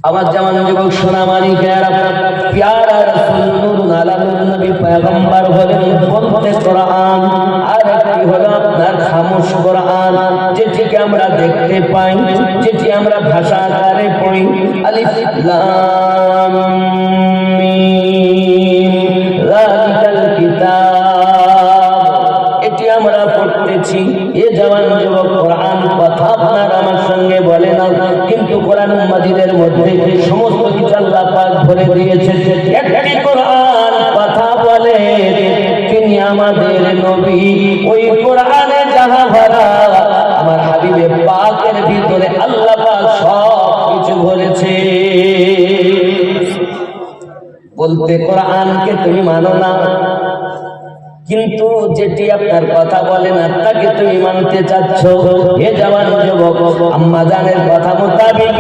আমার জামান যুবক সোনামানি প্যারা রাসূল নূরুন আলা নূর নবী পয়গম্বর হলেন বলতে কোরআন, আর একটি হলো আপনার খামোশ কোরআন, যেটিকে আমরা দেখতে পাই, যেটি আমরা ভাষা আকারে পড়ি। আলিফ লাম মিম যালিকাল কিতাব, এটি আমরা পড়তেছি। এ জওয়ান যুবক কোরআন কথা আপনার আমার সঙ্গে বলে না, কিন্তু কোরআন মাজিদের মধ্যে সমস্ত কিছু আল্লাহ পাক ভরে দিয়েছেন। একটি কোরআন কথা বলে, তিনি আমাদের নবী। ওই কোরআনে যাহা ভরা, আমার হাবিবে পাকের ভিতরে আল্লাহ পাক সব কিছু ভরেছে। বলতে কোরআনকে তুমি মানো না, কিন্তু যেটি আপনার কথা বলে না তাকে তুমি মানতে চাচ্ছ। হে জওয়ান যুবক, আম্মা জানের কথা মোতাবেক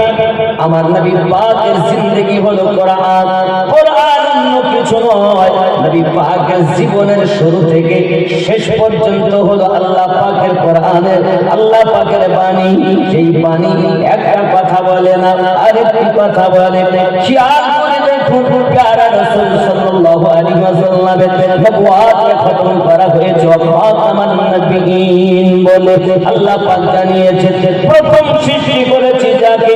আমার নবী পাকের জিন্দেগি হলো কোরআন। কোরআন অন্য কিছু নয়, নবী পাকের জীবনের শুরু থেকে শেষ পর্যন্ত হলো আল্লাহ পাকের কোরআনের, আল্লাহ পাকের বাণী। সেই বাণী একটা কথা বলে না, আরেকটি কথা বলে। খেয়াল করে দেখুন, প্যারা রাসূল সাল্লাল্লাহু আলাইহি ওয়াসাল্লামের নবুয়াতকে খতম করা হয়েছে খাতামান নবিয়্যিন বলে। আল্লাহ পাক জানিয়েছেন, প্রথম সৃষ্টি করেছি যাকে,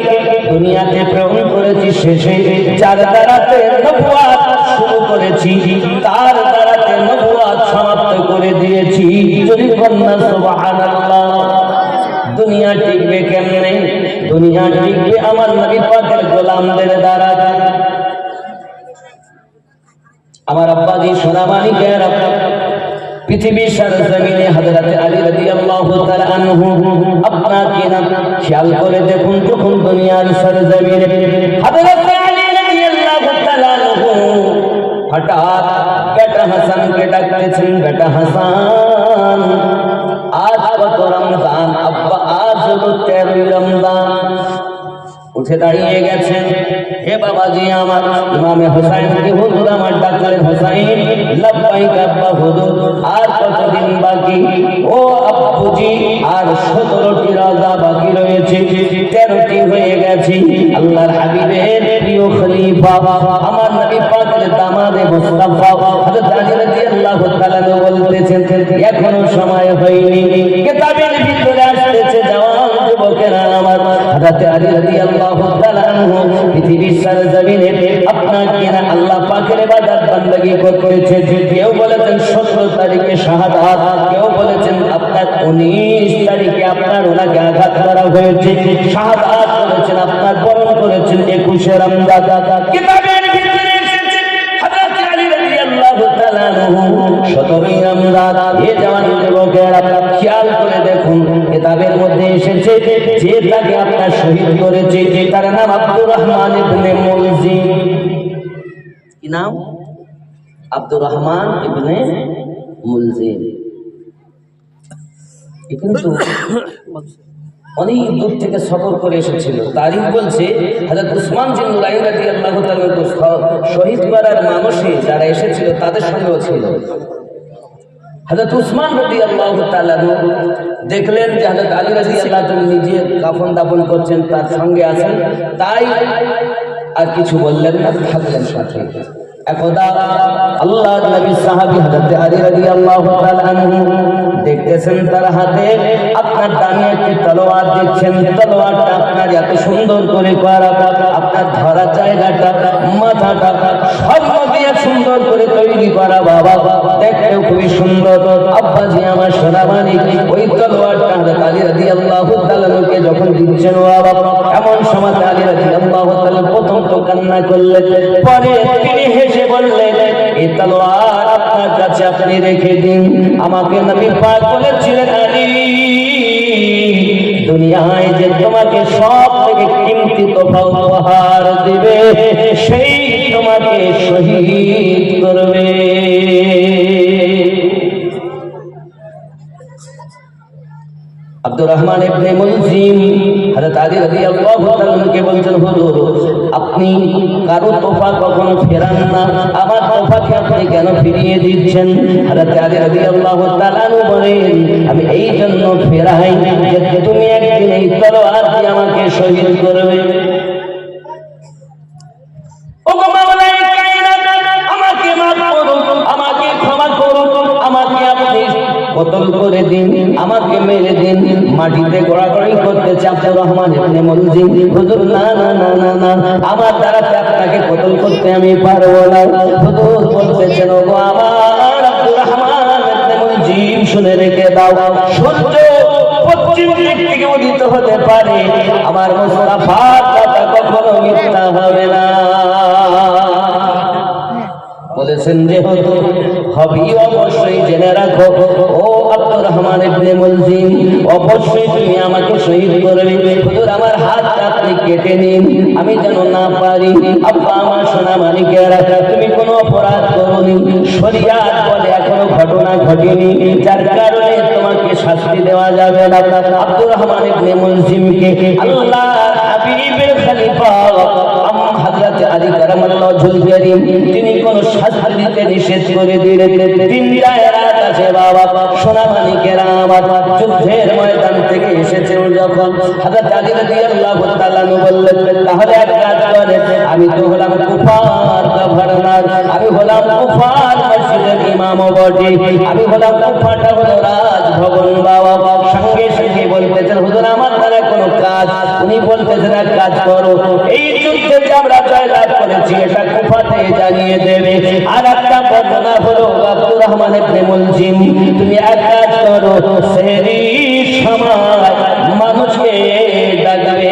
দুনিয়াতে প্রেরণ করেছি শেষে, যার দ্বারাতে নবুয়াত শুরু করেছি, তার দ্বারাতে নবুয়াত সমাপ্ত করে দিয়েছি। যদি কন্যা সুবহানাল্লাহ। দুনিয়া টিকবে কেমনে? দুনিয়া টিকবে আমার নবী পাকের গোলামদের দ্বারা। আমার আব্বাজি সোনামানি কেরা পৃথিবীর সরজমিনে হযরত আলী রাদিয়াল্লাহু তাআলা আনহু আপনাকে না খেয়াল করে দেখুন, যখন দুনিয়ার সরজমিনে হযরত আলী রাদিয়াল্লাহু তাআলা আনহু হঠাৎ বেটা হাসানকে ডাকতেছেন, বেটা হাসান আজ কত রমজান? আব্বা আজ হলো 13 রমজান। উঠে দাঁড়িয়ে গেছেন, হে বাবাজি আমার, ইমামে হোসাইনকে হুজুর আমার ডাকলেন। হোসাইন, লাব্বাইক আব্বা হুজুর, আর কতদিন বাকি? ও আব্বুজি, আর 17টি রোজা বাকি রয়েছে, 13টি হয়ে গেছে। আল্লাহর হাবিবের প্রিয় খলিফা আমার নবী পাকের দামাদে মুস্তাফা হযরত আলী রাদিয়াল্লাহু তাআলা বলতেছেন, এখনো সময় হয়নি। কিতাবের ভিতরে আসতেছে, জওয়ান যুবকেরা আমার, হযরত আলী রাদিয়াল্লাহু তাআলা আনহু পৃথিবীর সরজমিনে আপনাকে না আল্লাহ পাকের ইবাদত বান্দাগি করতেছে। কেউ বলেছেন 17 তারিখে শাহাদাত, কেউ বলেছেন আপনার 19 তারিখে আপনার ওনাকে আঘাত করা হয়েছে। শাহাদাত করেছেন আপনার, বরণ করেছেন 21 রমজান। কিতাবের ভিতরে এসেছে হযরত আলী রাদিয়াল্লাহু তাআলা আনহু 17 রমজান। এ জওয়ান যুবকেরা খেয়াল করে দেখুন, কিতাবের মধ্যে এসেছে যে তাকে আপনার শহীদ করেছে, তার নাম আব্দুর রহমান ইবনে মুলজিম। কি নাম? আব্দুর রহমান ইবনে মুলজিম। কিন্তু অনেক দূর থেকে সফর করে এসেছিল। তারিখ বলছে হযরত উসমান বিন নুরাইন রাদিয়াল্লাহু তাআলা শহীদ করার মানুষে যারা এসেছিল তাদের সঙ্গেও ছিল। হযরত উসমান রাদিয়াল্লাহু তাআলা দেখলেন যে হযরত আলী রাদিয়াল্লাহু তাআলা নিজে কাফন দাফন করছেন, তার সঙ্গে আছেন, তাই আর কিছু বললেন না, থাকলেন সাথে। একদা আল্লাহর নবী সাহাবী হযরত আলী রাদিয়াল্লাহু তাআলা আনহু দেখতেছেন তার হাতে আপনার দামি একটি তলোয়ার দিচ্ছেন। তলোয়ারটা আপনার এত সুন্দর করে করা, আপনার ধরা জায়গাটা, মাথাটা সব দিয়ে সুন্দর করে তৈরি করা, বাবা দেখতেও খুবই সুন্দর। আব্বাজি আমার সোনামানি, ওই তলোয়ারটা হযরত আলী রাদিয়াল্লাহু তাআলা কে যখন দিচ্ছেন, বাবা এমন সময় আলী রাদিয়াল্লাহু তাআলা প্রথম তো কান্না করলেন, পরে তিনি হেসে বললেন, এই তলোয়ার আপনার কাছে আপনি রেখে দিন। আমাকে নবী পাক বলেছিলেন, আলী দুনিয়ায় যে তোমাকে সব থেকে কিমতি তোফা উপহার দিবে, সেই তোমাকে শহীদ করবে। আব্দুর রহমান ইবনে মুলজিম হযরত আলী রাদিয়াল্লাহু তাআলা কে বলছেন, হুজুর আপনি কারো তোফা কখনো ফেরান না, আমার তোফাকে আপনি কেন ফিরিয়ে দিচ্ছেন? হযরত আলী রাদিয়াল্লাহু তাআলা বলেন, আমি এই জন্য ফেরাই যে তুমি একদিন এই তলোয়ার দিয়ে আমাকে শহীদ করবে। ওগো মাওলাই কায়নাত, আমাকে মাফ করুন, আমাকে ক্ষমা করুন, আমাকে আপনি কতল করে দিন, আমাকে মেরে দিন। মাটিতে গড়াগড়ি করতেছে আব্দুর রহমান ইবনে মুলজিম। হুজুর না না না না না, আমার দ্বারা আপনাকে কতল করতে আমি পারবো না। হুজুর বলতেছেন ওগো আমার আব্দুর রহমান ইবনে মুলজিম, শুনে রেখে দাও, সূর্য পশ্চিম দিক থেকে উদিত হতে পারে, আমার মুস্তাফার কথা কখনো মিথ্যা হবে না। বলেছেন যে হতো হবি, অবশ্যই জেনে রাখো ও আব্দুর রহমান ইবনে মুলজিম, অবশ্যই তুমি আমাকে শহীদ করবে। হুজুর আমার হাতটা আপনি কেটে নিন, আমি যেন না পারি। আব্বা আমার সোনা মানিকেরা, তুমি কোনো অপরাধ করোনি, শরিয়াত বলে এখনো ঘটনা ঘটেনি, যার কারণে তোমাকে শাস্তি দেওয়া যাবে না। আব্দুর রহমান ইবনে মুলজিমকে আল্লাহর হাবিবের খলিফা হযরত আলী কারামাল্লাহু ওয়াজহুল, তিনি কোন শাস্তি দিতে নিষেধ করে দিলেন। তিন রাত আছে বাবা, সোনা মানিকেরা আমার, যুদ্ধের ময়দান থেকে এসেছেন যখন হযরত আলী রাদিয়াল্লাহু তাআলা আনহু বললেন, তাহলে এক কাজ করে, আমি তো হলাম কুফার গভর্নর, আমি হলাম কুফার মসজিদের ইমামও বটে, আমি হলাম কুফাটা হলো রাজভবন বাবা। সঙ্গে সঙ্গে বলতেছেন হুজুর আমার দ্বারা কোনো কাজ, উনি বলতেছেন এক কাজ করো, এই যুদ্ধে যে আমরা জয়লাভ করেছি এটা কুফাতে জানিয়ে দেবে। আর একটা বর্ণনা হলো আব্দুর রহমান ইবনে মুলজিম, তুমি এক কাজ করো, সেহরির সময় মানুষকে ডাকবে,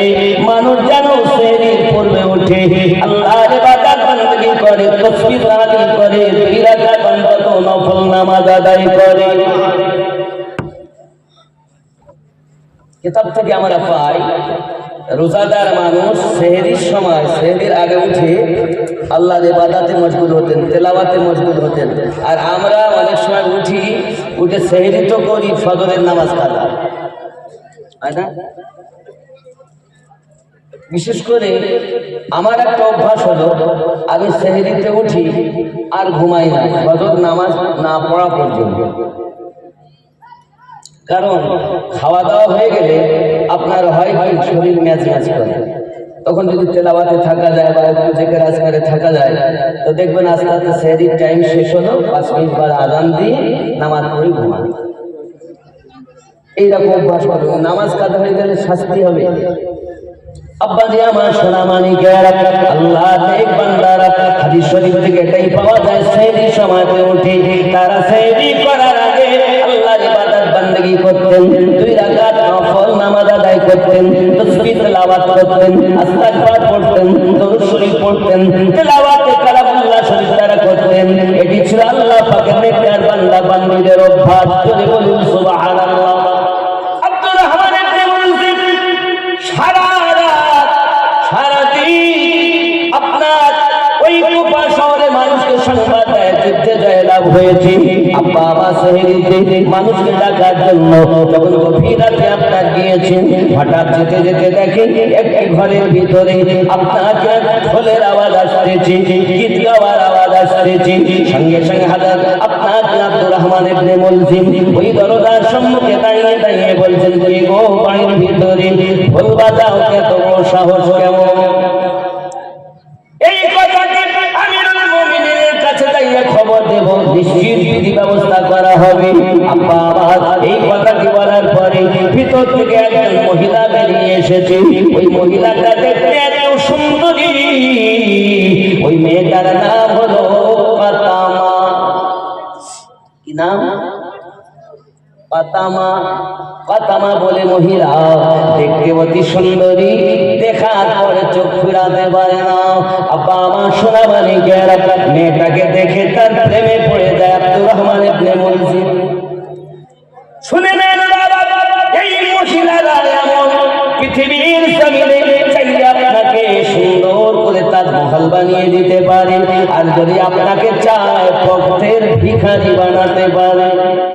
মানুষ যেন সেহরির পূর্বে উঠে আল্লাহর ইবাদত বندگی করে, তাসবিহ তাহলিল করে, দুই রাকাত অন্তত নফল নামাজ আদায় করে। কিতাব থেকে আমরা পাই রোজাদার মানুষ সেহরির সময়, সেহরির আগে উঠে আল্লাহর ইবাদতে মশগুল হতেন, তেলাওয়াতে মশগুল হতেন। আর আমরা অনেক সময় উঠে সেহরি তো করি, ফজরের নামাজ কাজা, তাই না? বিশেষ করে আমার একটা অভ্যাস হলো, আমি সেহরিতে উঠি আর ঘুমাই না ফজর নামাজ না পড়া পর্যন্ত। কারণ খাওয়া দাওয়া হয়ে গেলে আপনার হয় কি শরীর ম্যাচ ম্যাচ করে, তখন যদি তেলাওয়াতে থাকা যায় বা একটু জিকির আজকারে থাকা যায়, তো দেখবেন আস্তে আস্তে সেহরির টাইম শেষ হলো, 5 মিনিট পর আজান দিয়ে নামাজ পড়ে ঘুমান। এইরকম অভ্যাস করবে, নামাজ কাজা হয়ে গেলে শাস্তি হবে। আব্বা জি আমার সোনা মানিকেরা, আল্লাহ নেক বান্দারা, হাদিস শরীফ থেকে এটাই পাওয়া যায়, সেহরির সময়তে উঠে তারা সেহরি করার আগে আল্লাহর ইবাদত বندگی করতেন, 2 রাকাত নফল নামাজ আদায় করতেন, তাসবিহ তেলাওয়াত করতেন, আস্তাগফার পড়তেন, দরুদ শরীফ পড়তেন, তেলাওয়াতে কালামুল্লাহ শরীফ তারা করতেন। এটি ছিল আল্লাহ পাকের নেককার বান্দা বান্দীদের অভ্যাস। যদি বলুন সুবহানাল্লাহ। আব্দুর রহমান ইবনে মুলজিম সারাদিন আপনার ওই কুফা শহরে মানুষকে সংবাদ দেয় যুদ্ধে জয়লাভ হয়েছে। আব্বা আমার সেহরিতে মানুষকে ডাকার জন্য যখন গভীর রাতে আপনার গিয়েছেন, হঠাৎ যেতে যেতে দেখে একটি ঘরের ভিতরে আপনাকে ঢোলের আওয়াজ আসতেছে, গীত গাওয়ার আওয়াজ আসতেছে। সঙ্গে সঙ্গে হাজার আপনাকে আব্দুর রহমান ইবনে মুলজিম ওই দরজার সম্মুখে দাঁড়িয়ে দাঁড়িয়ে বলছেন, কে গো বাড়ির ভিতরে ঢোল বাজাও, এত বড় সাহস কেমন? এই কথাটি আমিরুল মুমিনিনের কাছে যাইয়ে খবর দেব, নিশ্চিত বিধি ব্যবস্থা করা হবে। আব্বা আমার এই কথাটি বলার পরে ভিতর থেকে একজন মহিলা বেরিয়ে এসেছে। ওই মহিলাটা দেখতে এত সুন্দরী, ওই মেয়েটার নাম হলো ফাতেমা। কি নাম? ফাতেমা। ফাতেমা বলে মহিলা, দেখতে অতি সুন্দরী, দেখার পরে চোখ ফিরাতে পারে না। আব্বা আমার সোনা মানিকেরা, মেয়েটাকে দেখে তার প্রেমে পড়ে যায় আব্দুর রহমান ইবনে মুলজিম। শুনে নেন বাবা, এই মহিলারা এমন পৃথিবীর জমিনে চাইলে আপনাকে সুন্দর করে তাজমহল বানিয়ে দিতে পারে, আর যদি আপনাকে চায় পথের ভিখারি বানাতে পারে।